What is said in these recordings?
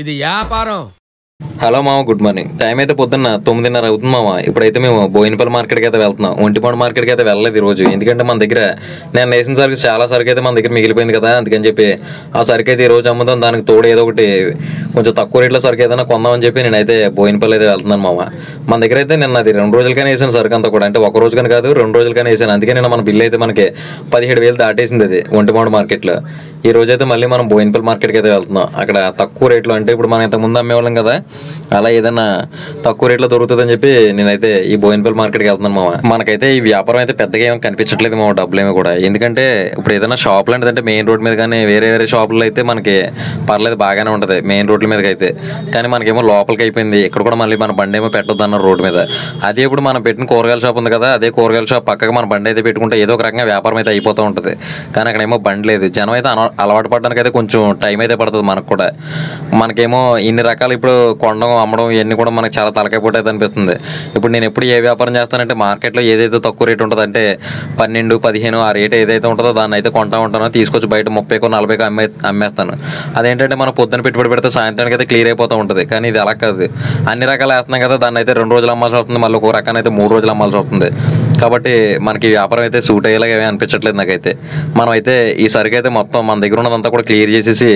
ఇది వ్యాపారం. హలో మామ, గుడ్ మార్నింగ్. టైం అయితే పొద్దున్న 9:30 అవుతుంది మామ. ఇప్పుడైతే మేము బోయినపల్లి మార్కెట్కి అయితే వెళ్తున్నాం. ఒంటిపాడు మార్కెట్కి అయితే వెళ్ళలేదు ఈరోజు. ఎందుకంటే మన దగ్గర నేను వేసిన సరుకు చాలా సరుకు అయితే మన దగ్గర మిగిలిపోయింది కదా, అందుకని చెప్పి ఆ సరుకు అయితే ఈరోజు అమ్ముతాం. దానికి తోడు ఏదో ఒకటి కొంచెం తక్కువ రేట్లో సరుకు ఏదైనా కొందామని చెప్పి నేనైతే బోయినపల్లి అయితే వెళ్తున్నాను మామ. మన దగ్గర అయితే నిన్న అది 2 రోజులకైనా వేసాను సరుకు అంతా కూడా. అంటే ఒక రోజు కానీ కాదు, 2 రోజులకైనా వేసాను. అందుకే నిన్న మన బిల్లు అయితే మనకి 17,000 దాటేసింది అది ఒంటిపాడు మార్కెట్లో. ఈ రోజు అయితే మళ్ళీ మనం బోయినపల్లి మార్కెట్కి అయితే వెళ్తున్నాం. అక్కడ తక్కువ రేట్లో, అంటే ఇప్పుడు మనం ఇంతకుముందు అమ్మేవాళ్ళం కదా, అలా ఏదైనా తక్కువ రేట్లో దొరుకుతుందని చెప్పి నేనైతే ఈ బోయినపల్లి మార్కెట్కి వెళ్తున్నాను మామ. మనకైతే ఈ వ్యాపారం అయితే పెద్దగా ఏమీ కనిపించట్లేదు మామ, డబ్బులేమో కూడా. ఎందుకంటే ఇప్పుడు ఏదైనా షాప్ లాంటిది అంటే మెయిన్ రోడ్ మీద కానీ వేరే వేరే షాపుల్లో అయితే మనకి పర్లేదు, బాగానే ఉంటుంది మెయిన్ రోడ్ల మీదకి అయితే. కానీ మనకేమో లోపలికి అయిపోయింది. ఇక్కడ కూడా మళ్ళీ మన బండి ఏమో పెట్టొద్దు అన్నారు రోడ్డు మీద. అదే ఇప్పుడు మనం పెట్టిన కూరగాయల షాప్ ఉంది కదా, అదే కూరగాయల షాప్ పక్కగా మన బండి అయితే పెట్టుకుంటే ఏదో ఒక రకంగా వ్యాపారం అయితే అయిపోతూ ఉంటుంది. కానీ అక్కడ ఏమో బండి లేదు. జనం అయితే అలవాటు పడడానికి అయితే కొంచెం టైం అయితే పడుతుంది మనకు కూడా. మనకేమో ఇన్ని రకాలు ఇప్పుడు కొనడం అమ్మడం ఇవన్నీ కూడా మనకు చాలా తలకాయ పోటీ అయితే అనిపిస్తుంది. ఇప్పుడు నేను ఎప్పుడు ఏ వ్యాపారం చేస్తానంటే మార్కెట్లో ఏదైతే తక్కువ రేటు ఉంటుందో, అంటే 12, 15 ఆ రేట్ ఏదైతే ఉంటుందో దాన్ని అయితే కొంటా ఉంటానో, తీసుకొచ్చి బయట 30కో 40కో అమ్మేస్తాను. అదేంటంటే మనం పొద్దున్న పెట్టుబడి పెడితే సాయంత్రానికి అయితే క్లియర్ అయిపోతూ ఉంటుంది. కానీ ఇది అలా కాదు. అన్ని రకాలు వేస్తున్నాం కదా, దాన్ని అయితే 2 రోజులు అమ్మాల్సి వస్తుంది, మళ్ళీ ఒక రకాన్ని అయితే 3 రోజులు అమ్మాల్సి వస్తుంది. కాబట్టి మనకి వ్యాపారం అయితే సూట్ అయ్యేలాగా ఏమీ అనిపించట్లేదు నాకైతే. మనం అయితే ఈ సరుకు అయితే మొత్తం మన దగ్గర ఉన్నదంతా కూడా క్లియర్ చేసేసి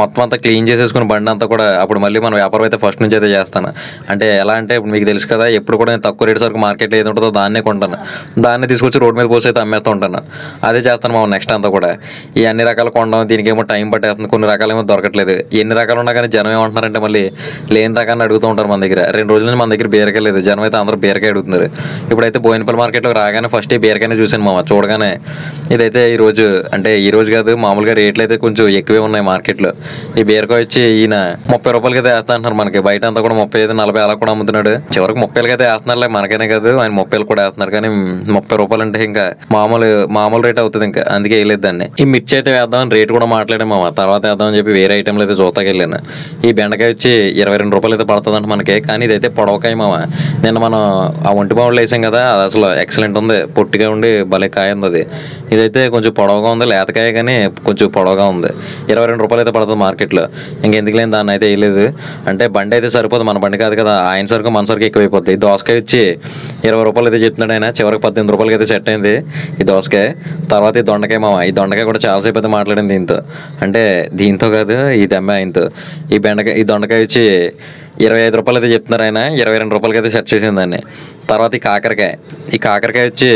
మొత్తం అంతా క్లీన్ చేసేసుకుని బండి అంతా కూడా అప్పుడు మళ్ళీ మన వ్యాపారం అయితే ఫస్ట్ నుంచి అయితే చేస్తాను. అంటే ఎలా అంటే ఇప్పుడు మీకు తెలుసు కదా, ఎప్పుడు కూడా నేను తక్కువ రేటు సరుకు మార్కెట్లో ఏది ఉంటుందో దాన్నే కొంటాను. దాన్ని తీసుకొచ్చి రోడ్ మీద పోసి అయితే అమ్మేస్తూ ఉంటాను. అదే చేస్తాను మనం నెక్స్ట్ అంతా కూడా. ఈ అన్ని రకాలు కొనడం దీనికి ఏమో టైం పట్టేస్తుంది. కొన్ని రకాలు ఏమో దొరకట్లేదు. ఎన్ని రకాలు ఉన్నా కానీ జనం ఏమంటున్నారంటే మళ్ళీ లేని రకాన్ని అడుగుతూ ఉంటారు మన దగ్గర. 2 రోజుల నుంచి మన దగ్గర బీరకాయ లేదు. జనం అయితే అందరూ బీరకాయ అడుగుతున్నారు. ఇప్పుడైతే బోయినపల్లి మార్కెట్లోకి రాగానే ఫస్ట్ ఈ బీరకాయనే చూశాను మామ. చూడగానే ఇదైతే ఈరోజు, అంటే ఈ రోజు కాదు మామూలుగా రేట్లు అయితే కొంచెం ఎక్కువే ఉన్నాయి మార్కెట్లో. ఈ బీరకాయ వచ్చి ఈయన 30 రూపాయలకి అయితే వేస్తా అంటున్నారు. మనకి బయట అంతా కూడా 35, 40 అలా కూడా అమ్ముతున్నాడు. చివరికి 30 అయితే వేస్తున్నారులే, మనకైనా కాదు ఆయన 30 కూడా వేస్తున్నారు. కానీ 30 రూపాయలు అంటే ఇంకా మామూలు రేట్ అవుతుంది. ఇంకా అందుకే వేయలేదు దాన్ని. ఈ మిర్చి అయితే వేద్దామని రేట్ కూడా మాట్లాడాము మామ. తర్వాత వేద్దామని చెప్పి వేరే ఐటెంలు అయితే చూస్తాకి వెళ్ళాను. ఈ బెండకాయ వచ్చి 22 రూపాయలు అయితే పడుతుందంట మనకి. కానీ ఇదైతే పొడవకాయ మామ. నిన్న మనం ఆ ఒంటి బావులు వేసాం కదా, అది అసలు ఎక్సలెంట్ ఉంది. పొట్టిగా ఉండి భలే కాయ ఉంది అది. ఇదైతే కొంచెం పొడవుగా ఉంది, లేతకాయ కానీ కొంచెం పొడవుగా ఉంది. 22 రూపాయలు అయితే పడుతుంది మార్కెట్లో. ఇంకెందుకు లేని దాన్ని అయితే వేయలేదు. అంటే బండి అయితే సరిపోదు, మన బండి కాదు కదా, ఆయన సరుకు మన సరుకు ఎక్కువైపోద్ది. దోసకాయ వచ్చి 20 రూపాయలు అయితే చెప్తున్నాడు ఆయన. చివరికి 18 రూపాయలకి అయితే సెట్ అయింది ఈ దోసకాయ. తర్వాత ఈ దొండకాయ మామ. ఈ దొండకాయ కూడా చాలాసేపు అయితే మాట్లాడింది దీంతో. అంటే దీంతో కాదు, ఇది అమ్మాయి ఆయనతో. ఈ దొండకాయ వచ్చి 25 రూపాయలు అయితే చెప్తున్నారు ఆయన. 22 రూపాయలకి అయితే సెట్ చేసింది దాన్ని. తర్వాత ఈ కాకరకాయ వచ్చి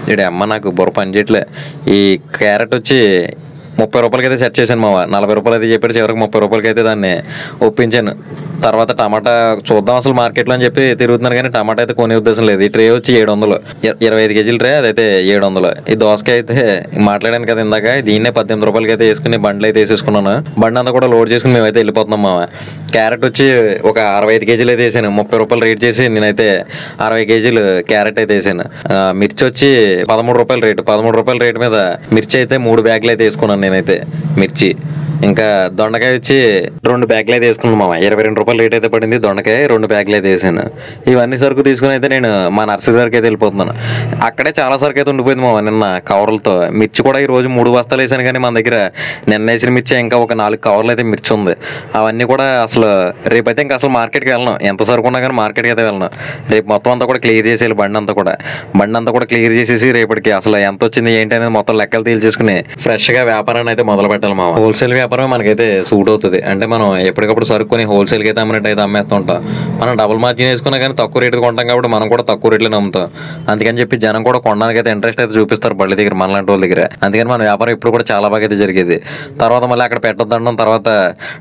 ఇక్కడ అమ్మ నాకు బుర్ర పని చేయట్లే. ఈ క్యారెట్ వచ్చి 30 రూపాయలకి అయితే సెట్ చేశాను మామ. 40 రూపాయలు అయితే చెప్పాడు. చివరికి 30 రూపాయలకి అయితే దాన్ని ఒప్పించాను. తర్వాత టమాటా చూద్దాం అసలు మార్కెట్లో అని చెప్పి తిరుగుతున్నాను. కానీ టమాటా అయితే కొనే ఉద్దేశం లేదు. ఈ ట్రే వచ్చి 700, 25 కేజీల ట్రే, అదైతే 700. ఈ దోసకాయ అయితే మాట్లాడాను కదా ఇందాక, దీన్నే 18 రూపాయలకి అయితే వేసుకుని బండ్లు అయితే వేసేసుకున్నాను. బండి అంతా కూడా లోడ్ చేసుకుని మేమైతే వెళ్ళిపోతున్నాం మామ. క్యారెట్ వచ్చి ఒక 65 కేజీలు అయితే వేసాను. 30 రూపాయలు రేట్ చేసి నేనైతే 60 కేజీలు క్యారెట్ అయితే వేసాను. మిర్చి వచ్చి 13 రూపాయల రేటు. 13 రూపాయల రేటు మీద మిర్చి అయితే 3 బ్యాగులు అయితే వేసుకున్నాను నేనైతే మిర్చి. ఇంకా దొండకాయ వచ్చి 2 బ్యాగులు అయితే వేసుకున్నాను మామ. 22 రూపాయలు రేట్ అయితే పడింది దొండకాయ. 2 బ్యాగులు అయితే వేసాను. ఇవన్నీ సరుకు తీసుకుని అయితే నేను మా నర్సరీ సరుకు అయితే వెళ్ళిపోతున్నాను. అక్కడే చాలా సరుకు అయితే ఉండిపోయింది మామ నిన్న కవర్లతో. మిర్చి కూడా ఈ రోజు 3 బస్తాలు వేసాను. కానీ మన దగ్గర నిన్న వేసిన మిర్చి ఇంకా ఒక 4 కవర్లు అయితే మిర్చి ఉంది. అవన్నీ కూడా అసలు రేపైతే ఇంకా అసలు మార్కెట్కి వెళ్ళను. ఎంత సరుకు ఉన్నా కానీ మార్కెట్కి అయితే వెళ్ళను. రేపు మొత్తం అంతా కూడా క్లియర్ చేసేయాలి. బండి అంతా కూడా క్లియర్ చేసేసి రేపటికి అసలు ఎంత వచ్చింది ఏంటి అనేది మొత్తం లెక్కలు తేల్చేసుకుని ఫ్రెష్గా వ్యాపారాన్ని అయితే మొదలు పెట్టాలి మామ. హోల్సేల్ వ్యాపారం మనకైతే సూట్ అవుతుంది. అంటే మనం ఎప్పటికప్పుడు సరుకుని హోల్సేల్కి అయితే అమ్మినట్టు అయితే అమ్మేస్తూ ఉంటాం. మనం డబుల్ మార్జిన్ వేసుకున్నా కానీ తక్కువ రేటు కొంటాం కాబట్టి మనం కూడా తక్కువ రేట్లోనే అమ్ముతాం. అందుకని చెప్పి జనం కూడా కొనడానికి అయితే ఇంట్రెస్ట్ అయితే చూపిస్తారు బళ్ళ దగ్గర, మనలాంటి వాళ్ళ దగ్గర. అందుకని మన వ్యాపారం ఇప్పుడు కూడా చాలా బాగా అయితే జరిగేది. తర్వాత మళ్ళీ అక్కడ పెట్టొద్దనడం, తర్వాత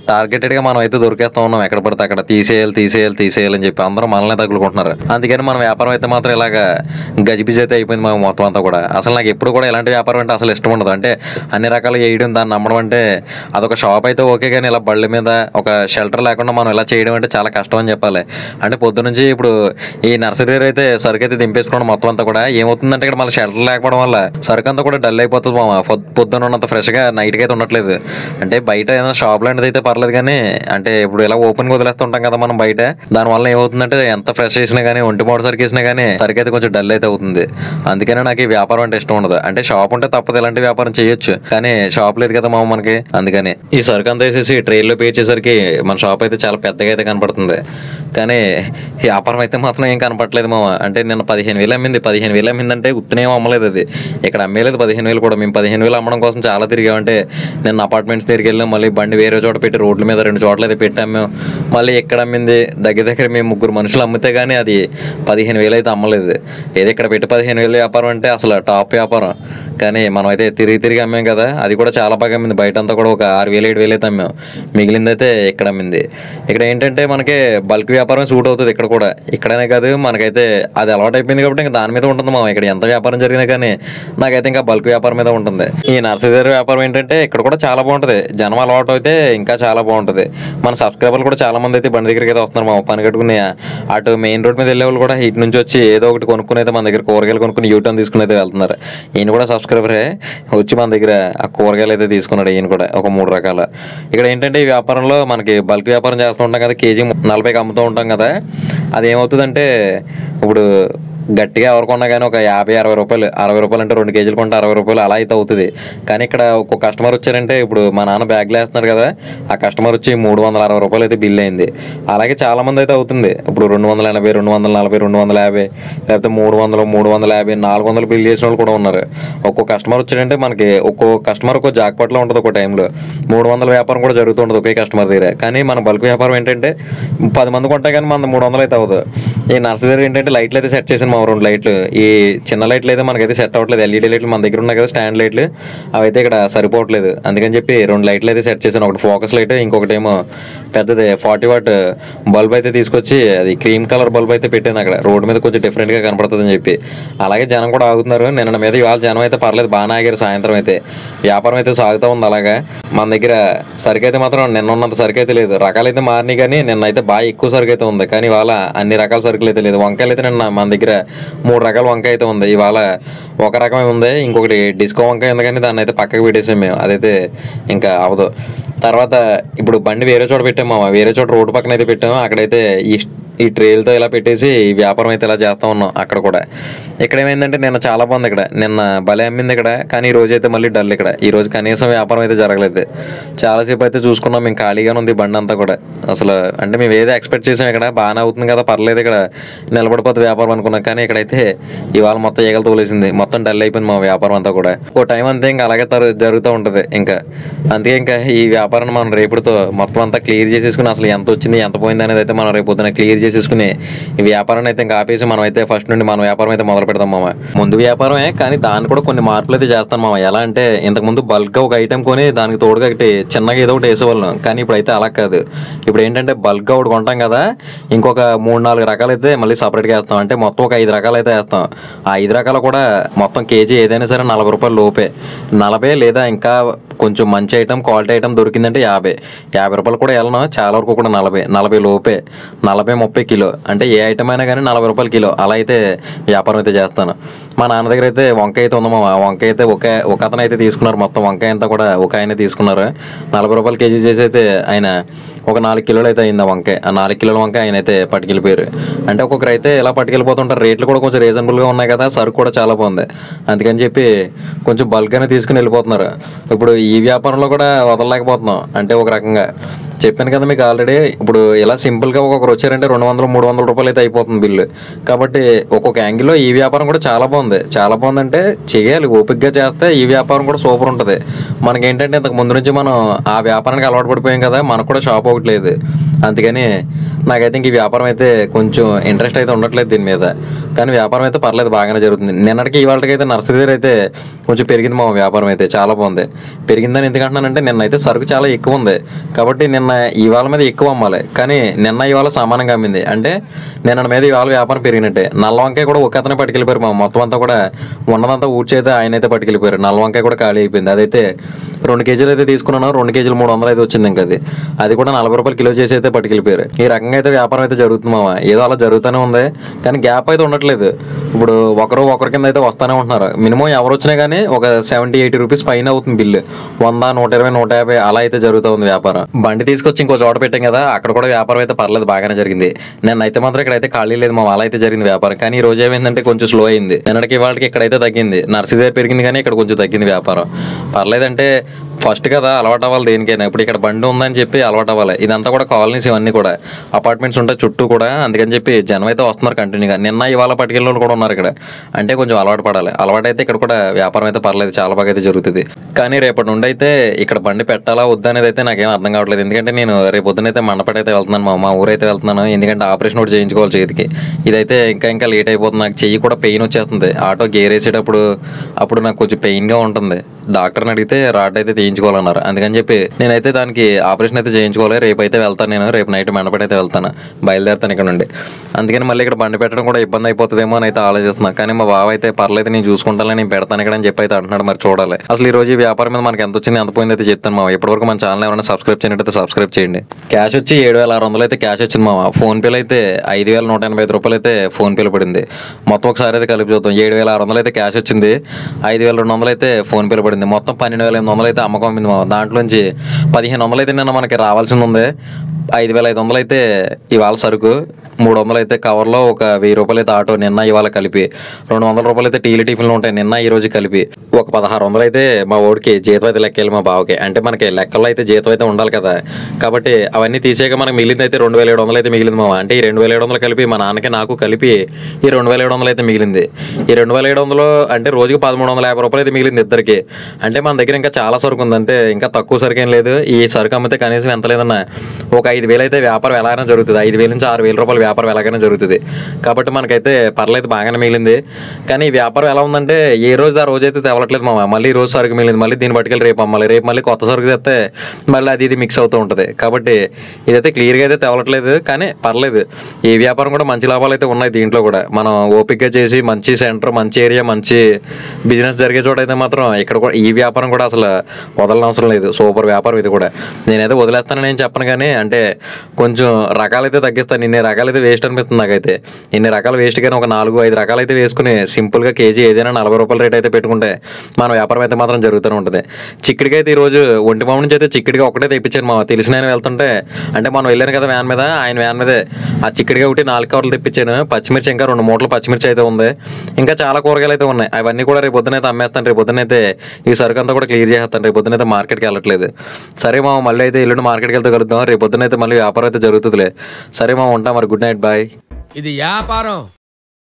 టార్గెటెడ్గా మనం అయితే దొరికేస్తూ ఉన్నాం. ఎక్కడ పడితే అక్కడ తీసేయాలని చెప్పి అందరూ మనల్ని తగులుకుంటున్నారు. అందుకని మన వ్యాపారం అయితే మాత్రం ఇలాగా గజిబిజి అయితే అయిపోయింది మాకు మొత్తం అంతా కూడా. అసలు నాకు ఎప్పుడు కూడా ఇలాంటి వ్యాపారం అంటే అసలు ఇష్టం ఉండదు. అంటే అన్ని రకాలు వేయడం, దాన్ని నమ్మడం అంటే అదొక షాప్ అయితే ఓకే, కానీ ఇలా బళ్ళ మీద ఒక షెల్టర్ లేకుండా మనం ఇలా చేయడం అంటే చాలా కష్టం అని చెప్పాలి. అంటే పొద్దునుంచి ఇప్పుడు ఈ నర్సరీ అయితే సరుకు అయితే దింపేసుకోవడం మొత్తం అంతా కూడా ఏమవుతుందంటే ఇక్కడ మళ్ళీ షెల్టర్ లేకపోవడం వల్ల సరుకు అంతా కూడా డల్ అయిపోతుంది మామ. పొద్దున్న ఉన్నంత ఫ్రెష్గా నైట్కి అయితే ఉండట్లేదు. అంటే బయట ఏదైనా షాప్ లాంటిది అయితే పర్లేదు, కానీ అంటే ఇప్పుడు ఇలా ఓపెన్గా వదిలేస్తుంటాం కదా మనం బయట, దానివల్ల ఏమవుతుందంటే ఎంత ఫ్రెష్ చేసినా కానీ ఒంటి మూడు సరుకు వేసినా కానీ సరుకు అయితే కొంచెం డల్ అయితే అవుతుంది. అందుకనే నాకు ఈ వ్యాపారం అంటే ఇష్టం ఉండదు. అంటే షాప్ ఉంటే తప్పదు, ఇలాంటి వ్యాపారం చేయొచ్చు, కానీ షాప్ లేదు కదా మామ మనకి. అందుకని కానీ ఈ సరుకు అంతా వేసేసి ట్రైన్లో పేర్చేసరికి మన షాప్ అయితే చాలా పెద్దగా అయితే కనపడుతుంది. కానీ వ్యాపారం అయితే మాత్రం ఏం కనపడలేదు మామ. అంటే నిన్న 15,000 అమ్మింది. 15,000 అమ్మిందంటే ఉత్తనేం అమ్మలేదు అది. ఇక్కడ అమ్మేలేదు 15,000 కూడా. మేము 15,000 అమ్మడం కోసం చాలా తిరిగామంటే నిన్న అపార్ట్మెంట్స్ దగ్గరికి వెళ్ళాం. మళ్ళీ బండి వేరే చోట పెట్టి రోడ్ల మీద 2 చోట్ల అయితే పెట్టి అమ్మాం. మళ్ళీ ఎక్కడ అమ్మింది దగ్గర మేము 3 మనుషులు అమ్మితే కానీ అది 15,000 అయితే అమ్మలేదు. ఏదో ఇక్కడ పెట్టి 15,000 వ్యాపారం అంటే అసలు టాప్ వ్యాపారం. కానీ మనం అయితే తిరిగి అమ్మాం కదా, అది కూడా చాలా బాగా అమ్మింది. బయట అంతా కూడా ఒక 6,000 7,000 అయితే అమ్మాం. మిగిలిందైతే ఇక్కడ అమ్మింది. ఇక్కడ ఏంటంటే మనకి బల్క్ వ్యాపారం సూట్ అవుతుంది. ఇక్కడ కూడా ఇక్కడనే కాదు, మనకైతే అది అలవాటు అయిపోయింది కాబట్టి ఇంకా దాని మీద ఉంటుంది మామ. ఇక్కడ ఎంత వ్యాపారం జరిగినా కానీ నాకైతే ఇంకా బల్క్ వ్యాపారం మీద ఉంటుంది. ఈ నర్సరీ వ్యాపారం ఏంటంటే ఇక్కడ కూడా చాలా బాగుంటుంది. జనం అలవాటు అయితే ఇంకా చాలా బాగుంటుంది. మన సబ్స్క్రైబర్లు కూడా చాలా మంది అయితే బండి దగ్గరికి అయితే వస్తున్నారు మామ. పని కట్టుకుని అటు మెయిన్ రోడ్ మీద వెళ్ళే వాళ్ళు కూడా ఇటు నుంచి వచ్చి ఏదో ఒకటి కొనుక్కుని అయితే మన దగ్గర కూరగాయలు కొనుక్కుని యూటర్న్ తీసుకుని అయితే వెళ్తున్నారు. ఈయన కూడా సబ్స్క్రైబరే వచ్చి మన దగ్గర ఆ కూరగాయలు అయితే తీసుకున్నాడు. ఈయన కూడా ఒక 3 రకాల. ఇక్కడ ఏంటంటే ఈ వ్యాపారంలో మనకి బల్క్ వ్యాపారం చేస్తూ ఉంటాం కదా, కేజీ 40కి అమ్ముతూ ఉంటాం కదా. అది ఏమవుతుందంటే ఇప్పుడు గట్టిగా ఎవరు కొన్నా కానీ ఒక 50-60 రూపాయలు, 60 రూపాయలు అంటే 2 కేజీలు కొంటే 60 రూపాయలు అలా అయితే అవుతుంది. కానీ ఇక్కడ ఒక్కొక్క కస్టమర్ వచ్చారంటే ఇప్పుడు మా నాన్న బ్యాగ్లు వేస్తున్నారు కదా, ఆ కస్టమర్ వచ్చి 360 రూపాయలు అయితే బిల్ అయింది. అలాగే చాలా మంది అయితే అవుతుంది. ఇప్పుడు 280, 240, 250 లేకపోతే 300, 350, 400 బిల్ చేసిన వాళ్ళు కూడా ఉన్నారు. ఒక్కొక్క కస్టమర్ వచ్చాడంటే మనకి ఒక్కో కస్టమర్ ఒక్కో జాక్పాట్లో ఉంటుంది. ఒక టైంలో 300 వ్యాపారం కూడా జరుగుతుంటుంది ఒకే కస్టమర్ దగ్గర. కానీ మన బల్క్ వ్యాపారం ఏంటంటే 10 మంది కొంటే కానీ మన 300 అయితే అవుతుంది. ఈ నర్సరీ దగ్గర ఏంటంటే లైట్లు అయితే సెట్ చేసాను మా 2 లైట్లు. ఈ చిన్న లైట్లు అయితే మనకైతే సెట్ అవ్వట్లేదు. ఎల్ఈడి లైట్లు మన దగ్గర ఉన్నాయి కదా, స్టాండ్ లైట్లు, అవి అయితే ఇక్కడ సరిపోవట్లేదు. అందుకని చెప్పి 2 లైట్లు అయితే సెట్ చేశాను. ఒకటి ఫోకస్ లైట్, ఇంకొకటి ఏమో పెద్దది 40 వాట్ బల్బ్ అయితే తీసుకొచ్చి అది క్రీమ్ కలర్ బల్బ్ అయితే పెట్టాను అక్కడ. రోడ్డు మీద కొంచెం డిఫరెంట్గా కనపడుతుంది అని చెప్పి. అలాగే జనం కూడా ఆగుతున్నారు. నిన్న మీద ఇవాళ జనం అయితే పర్లేదు, బాగానే ఆగారు. సాయంత్రం అయితే వ్యాపారం అయితే సాగుతూ ఉంది. అలాగా మన దగ్గర సరుకు అయితే మాత్రం నిన్న ఉన్నంత సరుకు అయితే లేదు. రకాలైతే మారినాయి కానీ నిన్న అయితే బాగా ఎక్కువ సరుకు అయితే ఉంది. కానీ ఇవాళ అన్ని రకాల సరుకులు అయితే లేదు. వంకాయలు అయితే నిన్న మన దగ్గర 3 రకాల వంకాయ అయితే ఉంది. ఇవాళ ఒక రకమే ఉంది. ఇంకొకటి డిస్కో వంకాయ ఉంది కానీ దాన్ని అయితే పక్కకు పెట్టేసాం మేము. అదైతే ఇంకా అవదు. తర్వాత ఇప్పుడు బండి వేరే చోట పెట్టాము. వేరే చోట రోడ్డు పక్కన అయితే పెట్టాము. అక్కడైతే ఈ ట్రేలతో ఇలా పెట్టేసి ఈ వ్యాపారం అయితే ఇలా చేస్తూ ఉన్నాం. అక్కడ కూడా ఇక్కడ ఏమైందంటే నిన్న చాలా బాగుంది. ఇక్కడ నిన్న భలే అమ్మింది ఇక్కడ. కానీ ఈ రోజు అయితే మళ్ళీ డల్. ఇక్కడ ఈ రోజు కనీసం వ్యాపారం అయితే జరగలేదు. చాలాసేపు అయితే చూసుకున్నాం మేము, ఖాళీగానే ఉంది బండి అంతా కూడా. అసలు అంటే మేము ఏదో ఎక్స్పెక్ట్ చేసాం ఇక్కడ బాగానే అవుతుంది కదా, పర్లేదు ఇక్కడ నిలబడిపోతుంది వ్యాపారం అనుకున్నాం. కానీ ఇక్కడైతే ఇవాళ మొత్తం ఈగలు తోలేసింది. మొత్తం డల్ అయిపోయింది మా వ్యాపారం అంతా కూడా. ఓ టైం అంతే ఇంకా అలాగే జరుగుతూ ఉంటుంది. ఇంకా అందుకే ఇంకా ఈ వ్యాపారాన్ని మనం రేపుతో మొత్తం అంతా క్లియర్ చేసేసుకుని అసలు ఎంత వచ్చింది ఎంత పోయింది అనేది అయితే మనం రేపు పొద్దున క్లియర్ చేసేసుకుని ఈ వ్యాపారాన్ని అయితే ఇంకా ఆపేసి మనం అయితే ఫస్ట్ నుండి మన వ్యాపారం అయితే మొదలు పెడతాం మామ. ముందు వ్యాపారమే కానీ దాన్ని కూడా కొన్ని మార్పులు అయితే చేస్తాను మామ. ఎలా అంటే ఇంతకుముందు బల్క్గా ఒక ఐటెం కొని దానికి తోడుగా ఒకటి చిన్నగా ఏదో ఒకటి వేసేవాళ్ళం. కానీ ఇప్పుడు అయితే అలా కాదు. ఇప్పుడు ఏంటంటే బల్క్గా ఒకటి కొంటాం కదా, ఇంకొక 3-4 రకాలు అయితే మళ్ళీ సపరేట్గా వేస్తాం. అంటే మొత్తం ఒక 5 రకాలు అయితే వేస్తాం. ఆ 5 రకాలు కూడా మొత్తం కేజీ ఏదైనా సరే 40 రూపాయలు లోపే. 40 లేదా ఇంకా కొంచెం మంచి ఐటమ్ క్వాలిటీ ఐటమ్ దొరికిందంటే 50 రూపాయలు కూడా వెళ్ళను. చాలా వరకు కూడా 40 లోపే, 40-30 కిలో. అంటే ఏ ఐటమ్ అయినా కానీ 40 రూపాయలు కిలో అలా అయితే వ్యాపారం అయితే చేస్తాను. మా నాన్న దగ్గర అయితే వంకాయ అయితే ఉందమ్మా. వంకాయ అయితే ఒక అతను అయితే తీసుకున్నారు. మొత్తం వంకాయ అంతా కూడా ఒక ఆయన తీసుకున్నారు. 40 రూపాయలు కేజీ చేసి అయితే ఆయన ఒక 4 కిలోలు అయితే అయింది వంకాయ. ఆ 4 కిలోల వంకాయ ఆయన అయితే పట్టుకెళ్ళిపోయారు. అంటే ఒక్కొక్కరు అయితే ఇలా పట్టుకెళ్ళిపోతుంటారు. రేట్లు కూడా కొంచెం రీజనబుల్గా ఉన్నాయి కదా, సరుకు కూడా చాలా బాగుంది. అందుకని చెప్పి కొంచెం బల్క్గానే తీసుకుని వెళ్ళిపోతున్నారు. ఇప్పుడు ఈ వ్యాపారంలో కూడా వదలలేకపోతున్నాం. అంటే ఒక రకంగా చెప్పాను కదా మీకు ఆల్రెడీ. ఇప్పుడు ఇలా సింపుల్గా ఒక్కొక్కరు వచ్చారంటే 200-300 రూపాయలు అయితే అయిపోతుంది బిల్లు. కాబట్టి ఒక్కొక్క యాంగిల్లో ఈ వ్యాపారం కూడా చాలా బాగుంది. చాలా బాగుందంటే చేయాలి, ఓపికగా చేస్తే ఈ వ్యాపారం కూడా సూపర్ ఉంటుంది. మనకేంటంటే ఇంతకు ముందు నుంచి మనం ఆ వ్యాపారానికి అలవాటు పడిపోయాం కదా, మనకు కూడా షాప్ ఒకటి లేదు. అందుకని నాకైతే ఇంక ఈ వ్యాపారం అయితే కొంచెం ఇంట్రెస్ట్ అయితే ఉండట్లేదు దీని మీద. కానీ వ్యాపారం అయితే పర్లేదు, బాగానే జరుగుతుంది. నిన్నటికి ఇవాళకైతే నర్సరీ దగ్గర అయితే కొంచెం పెరిగింది మా వ్యాపారం అయితే, చాలా బాగుంది. పెరిగిందని ఎందుకంటున్నానంటే నిన్నైతే సరుకు చాలా ఎక్కువ ఉంది కాబట్టి నిన్న ఇవాళ మీద ఎక్కువ అమ్మాలి. కానీ నిన్న ఇవాళ సమానంగా అమ్మింది. అంటే నిన్న మీద ఇవాళ వ్యాపారం పెరిగినట్టే. నల్ల వంకాయ కూడా ఒక అతనే పట్టుకెళ్ళిపోయారు మా. మొత్తం అంతా కూడా ఉన్నదంతా ఊడ్చైతే ఆయన అయితే పట్టుకెళ్ళిపోయారు. నల్ల వంకాయ కూడా ఖాళీ అయిపోయింది. అదైతే 2 కేజీలు అయితే తీసుకున్నాను. 2 కేజీలు 300 అయితే వచ్చింది. ఇంకా అది కూడా 40 రూపాయలు కిలో చేసి అయితే పట్టుకెళ్ళిపోయారు. ఈ రకంగా అయితే వ్యాపారం అయితే జరుగుతుంది మామ. ఏదో అలా జరుగుతూనే ఉంది కానీ గ్యాప్ అయితే ఉండట్లేదు. ఇప్పుడు ఒకరి కింద అయితే వస్తూనే ఉంటున్నారు. మినిమం ఎవరు వచ్చినా కానీ ఒక 70-80 రూపీస్ పైన అవుతుంది బిల్లు. 100, 120, 150 అలా అయితే జరుగుతూ ఉంది వ్యాపారం. బండి తీసుకొచ్చి ఇంకో చోట పెట్టాం కదా, అక్కడ కూడా వ్యాపారం అయితే పర్లేదు, బాగానే జరిగింది. నిన్నైతే మాత్రం ఇక్కడైతే ఖాళీ లేదు మా. అలా అయితే జరిగింది వ్యాపారం. కానీ ఈ రోజు ఏమైందంటే కొంచెం స్లో అయింది. నిన్నటికి వాళ్ళకి ఇక్కడైతే తగ్గింది. నర్సరీ దగ్గర పెరిగింది కానీ ఇక్కడ కొంచెం తగ్గింది వ్యాపారం. పర్లేదంటే ఫస్ట్ కదా అలవాటు అవ్వాలి దేనికైనా. ఇప్పుడు ఇక్కడ బండి ఉందని చెప్పి అలవాటు అవ్వాలి. ఇదంతా కూడా కాలనీస్, ఇవన్నీ కూడా అపార్ట్మెంట్స్ ఉంటాయి చుట్టూ కూడా. అందుకని చెప్పి జనం అయితే వస్తున్నారు కంటిన్యూగా. నిన్న ఇవాళ పట్టుకెళ్ళి వాళ్ళు కూడా ఉన్నారు ఇక్కడ. అంటే కొంచెం అలవాటు పడాలి. అలవాటు అయితే ఇక్కడ కూడా వ్యాపారం అయితే పర్లేదు, చాలా బాగా అయితే జరుగుతుంది. కానీ రేపటి నుండి అయితే ఇక్కడ బండి పెట్టాలా వద్దా అనేది అయితే నాకేం అర్థం కావట్లేదు. ఎందుకంటే నేను రేపు పొద్దునైతే మండపేట అయితే వెళ్తున్నాను, మా ఊరైతే వెళ్తున్నాను. ఎందుకంటే ఆపరేషన్ ఒకటి చేయించుకోవాలి చేతికి. ఇదైతే ఇంకా లేట్ అయిపోతుంది. నాకు చెయ్యి కూడా పెయిన్ వచ్చేస్తుంది. ఆటో గేర్ వేసేటప్పుడు నాకు కొంచెం పెయిన్గా ఉంటుంది. డాక్టర్ని అడిగితే రాడ్ అయితే తీయించుకోవాలన్నారు. అందుకని చెప్పి నేనైతే దానికి ఆపరేషన్ అయితే చేయించుకోవాలి. రేపు అయితే వెళ్తాను. నేను రేపు నైట్ మండపేట అయితే వెళ్తాను, బయలుదేరుతాను ఇక్కడ నుండి. అందుకని మళ్ళీ ఇక్కడ బండి పెట్టడం కూడా ఇబ్బంది అయిపోతుందేమో అని అయితే ఆలోచిస్తున్నాను. కానీ మా బావ అయితే పర్లేదు, నేను చూసుకుంటాను, నేను పెడతాను ఇక్కడ అని చెప్పి అయితే అంటున్నాడు. మరి చూడాలి అసలు ఈ రోజు ఈ వ్యాపారం మీద మనకి ఎంత వచ్చింది, ఎంత పోయింది అయితే చెప్తాను మామ. ఇప్పటివరకు మన ఛానల్ ఎవరైనా సబ్స్క్రైబ్ చేయనట్టయితే సబ్స్క్రైబ్ చేయండి. క్యాష్ వచ్చి 7,600 అయితే క్యాష్ వచ్చింది మామ. ఫోన్పేలో అయితే 5,185 రూపాయలు అయితే ఫోన్పేలో పడింది. మొత్తం ఒకసారి అయితే కలిపి చూద్దాం. 7,600 అయితే క్యాష్ వచ్చింది, 5,200 అయితే ఫోన్పేలో పడింది. మొత్తం 12,800 అయితే అమ్మకం అయింది మామ. దాంట్లోంచి 1,500 అయితే నిన్న మనకి రావాల్సింది ఉంది. 5,500 అయితే ఇవాళ సరుకు, 300 అయితే కవర్లో, ఒక 1,000 రూపాయలు అయితే ఆటో నిన్న ఇవాళ కలిపి, 200 రూపాయలు అయితే టీలు టిఫిన్లు ఉంటాయి నిన్న ఈ రోజు కలిపి, ఒక 1,600 అయితే మా ఓడికి జీతం అయితే లెక్కేయాలి మా బావకి. అంటే మనకి లెక్కల్లో అయితే జీతం అయితే ఉండాలి కదా. కాబట్టి అవన్నీ తీసేక మనకి మిగిలింది అయితే 2,700 అయితే మిగిలింది మామ. అంటే ఈ 2,700 కలిపి మా నాన్నకి నాకు కలిపి ఈ 2,700 అయితే మిగిలింది. ఈ 2,700 అంటే రోజుకి 1,350 రూపాయలు అయితే మిగిలింది ఇద్దరికి. అంటే మన దగ్గర ఇంకా చాలా సరుకు ఉంది. అంటే ఇంకా తక్కువ సరుకు ఏం లేదు. ఈ సరుకు అమ్మితే కనీసం ఎంత లేదన్నా ఒక 5,000 అయితే వ్యాపారం ఎలాగైనా జరుగుతుంది. 5,000 నుంచి 6,000 రూపాయలు వ్యాపారం ఎలాగైనా జరుగుతుంది. కాబట్టి మనకైతే పర్లేదు, బాగానే మిగిలింది. కానీ ఈ వ్యాపారం ఎలా ఉందంటే ఏ రోజు ఆ రోజు అయితే తేవట్లేదు మామ. మళ్ళీ ఈ రోజు సరుకు మిగిలింది, మళ్ళీ దీన్ని పట్టుకెళ్ళి రేపు అమ్మాలి, రేపు మళ్ళీ కొత్త సరుకు తెస్తే మళ్ళీ అది ఇది మిక్స్ అవుతూ ఉంటుంది. కాబట్టి ఇదైతే క్లియర్గా అయితే తేవట్లేదు. కానీ పర్లేదు, ఈ వ్యాపారం కూడా మంచి లాభాలు అయితే ఉన్నాయి దీంట్లో కూడా. మనం ఓపిక్గా చేసి మంచి సెంటర్, మంచి ఏరియా, మంచి బిజినెస్ జరిగే చోట అయితే మాత్రం ఇక్కడ కూడా ఈ వ్యాపారం కూడా అసలు వదలనవసరం అవసరం లేదు. సూపర్ వ్యాపారం ఇది కూడా. నేనైతే వదిలేస్తానని నేను చెప్పను, కానీ అంటే కొంచెం రకాలైతే తగ్గిస్తాను. ఇన్ని రకాలైతే వేస్ట్ అనిపిస్తుంది నాకైతే. ఇన్ని రకాలు వేస్ట్, కానీ ఒక 4-5 రకాలు అయితే వేసుకుని సింపుల్గా కేజీ ఏదైనా 40 రూపాయల రేట్ అయితే పెట్టుకుంటే మన వ్యాపారం అయితే మాత్రం జరుగుతూనే ఉంటుంది. చిక్కుడికి అయితే ఈరోజు ఒంటిమామ నుంచి అయితే చిక్కుడిగా ఒకటే తెప్పించాను మా తెలిసిన ఆయన వెళ్తుంటే. అంటే మనం వెళ్ళాను కదా వ్యాన్ మీద, ఆయన వ్యాన్ మీదే ఆ చిక్కుడిగా ఒకటి 4 కవర్లు తెప్పించాను. పచ్చిమిర్చి ఇంకా 2 మూటలు పచ్చిమిర్చి అయితే ఉంది. ఇంకా చాలా కూరగాయలు అయితే ఉన్నాయి. అవన్నీ కూడా రేపు పొద్దునైతే అమ్మేస్తాను. రేపు పొద్దునైతే ఈ సరుకు అంతా కూడా క్లియర్ చేస్తాను. రేపు పొద్దునైతే మార్కెట్కి వెళ్ళట్లేదు. సరే మామ, మళ్ళీ అయితే ఎల్లుండి మార్కెట్కి వెళ్తే కలుద్దాం. రేపు పొద్దునైతే మళ్ళీ వ్యాపారం అయితే జరుగుతుందిలే. సరే మామ, ఉంటాం మరి. Good night, bye. ఇది వ్యాపారం.